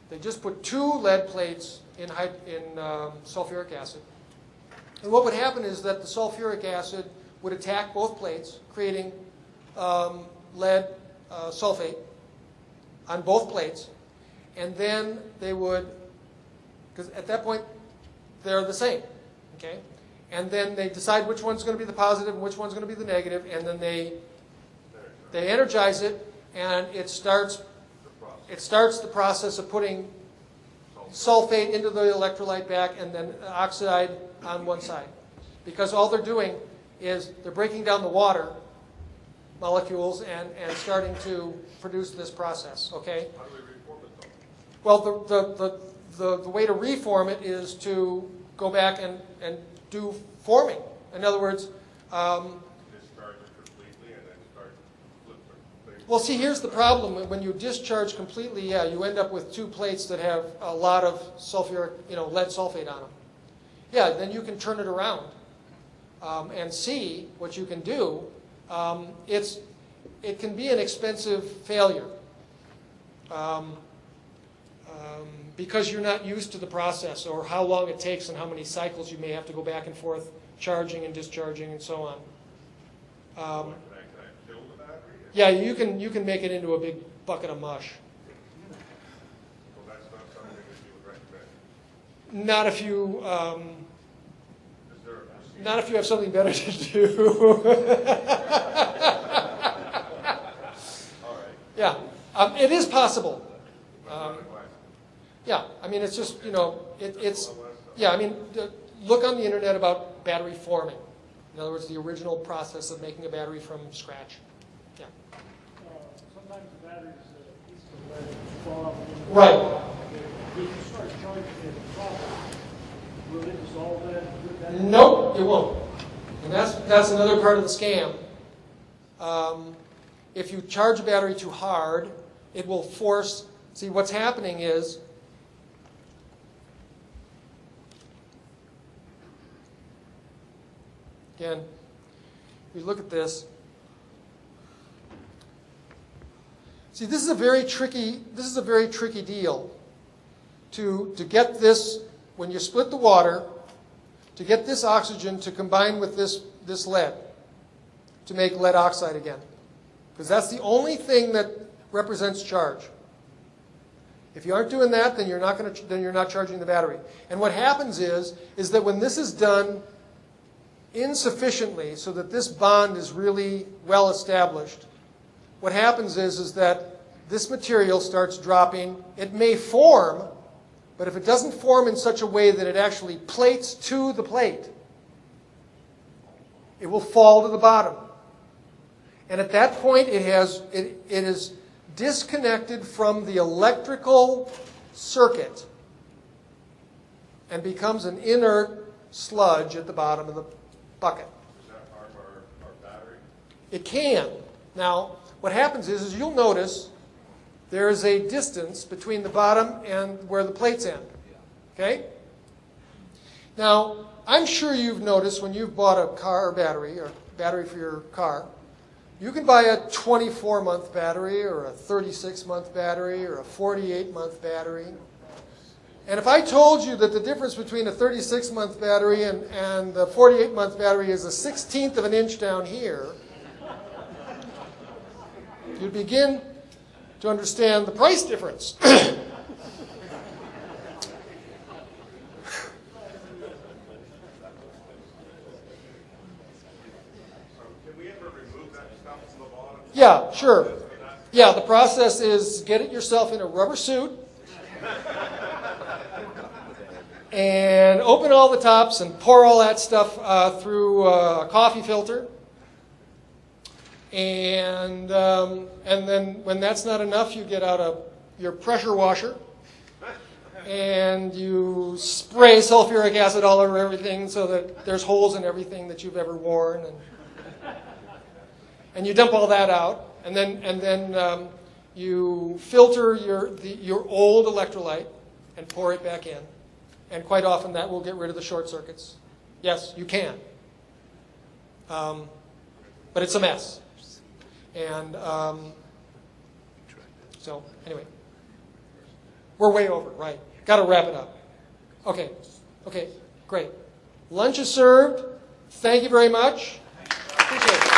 they just put 2 lead plates in sulfuric acid. And what would happen is that the sulfuric acid would attack both plates, creating lead sulfate on both plates, and then they would, because at that point they're the same, okay? And then they decide which one's going to be the positive and which one's going to be the negative, and then they energize it, and it starts the process of putting sulfate into the electrolyte back and then oxide on one side. Because all they're doing is they're breaking down the water molecules and starting to produce this process, okay? How do we reform it though? Well, the way to reform it is to go back and do forming. In other words, Discharge it completely and then start flipping. well, see, here's the problem. When you discharge completely, yeah, you end up with 2 plates that have a lot of sulfuric, lead sulfate on them. Yeah, then you can turn it around and see what you can do. It can be an expensive failure because you're not used to the process or how long it takes and how many cycles you may have to go back and forth charging and discharging and so on. Can I kill the battery? Yeah, you can make it into a big bucket of mush. Well, that's not something that you would recommend. Not if you Is there a procedure? not if you have something better to do. All right. Yeah, it is possible. Yeah, I mean, it's just, it's, yeah, I mean, look on the internet about battery forming. In other words, the original process of making a battery from scratch. Yeah. Sometimes the batteries, pieces of lead fall off. Right. If you start charging it properly, will it dissolve that with that? Nope, it won't. And that's another part of the scam. If you charge a battery too hard, it will force, see what's happening is, again, if you look at this, see this is a very tricky deal to get this, when you split the water, to get this oxygen to combine with this lead to make lead oxide again. Because that's the only thing that represents charge. If you aren't doing that, then you're not charging the battery. And what happens is that when this is done insufficiently so that this bond is really well established, what happens is that this material starts dropping. It may form, but if it doesn't form in such a way that it actually plates to the plate, it will fall to the bottom. And at that point, it is disconnected from the electrical circuit and becomes an inert sludge at the bottom of the bucket. Does that harm our battery? It can. Now, what happens is you'll notice there is a distance between the bottom and where the plates end. Okay? Now, I'm sure you've noticed when you've bought a car battery or battery for your car, you can buy a 24-month battery or a 36-month battery or a 48-month battery. And if I told you that the difference between a 36-month battery and the 48-month battery is a 1/16 of an inch down here, you'd begin to understand the price difference. Yeah, sure. Yeah, the process is get it yourself in a rubber suit and open all the tops and pour all that stuff through a coffee filter. And then when that's not enough, you get out your pressure washer and you spray sulfuric acid all over everything so that there's holes in everything that you've ever worn. And you dump all that out, and then you filter your old electrolyte and pour it back in. And quite often that will get rid of the short circuits. Yes, you can. But it's a mess. And so, anyway. We're way over, right. Got to wrap it up. Okay, great. Lunch is served. Thank you very much. Appreciate it.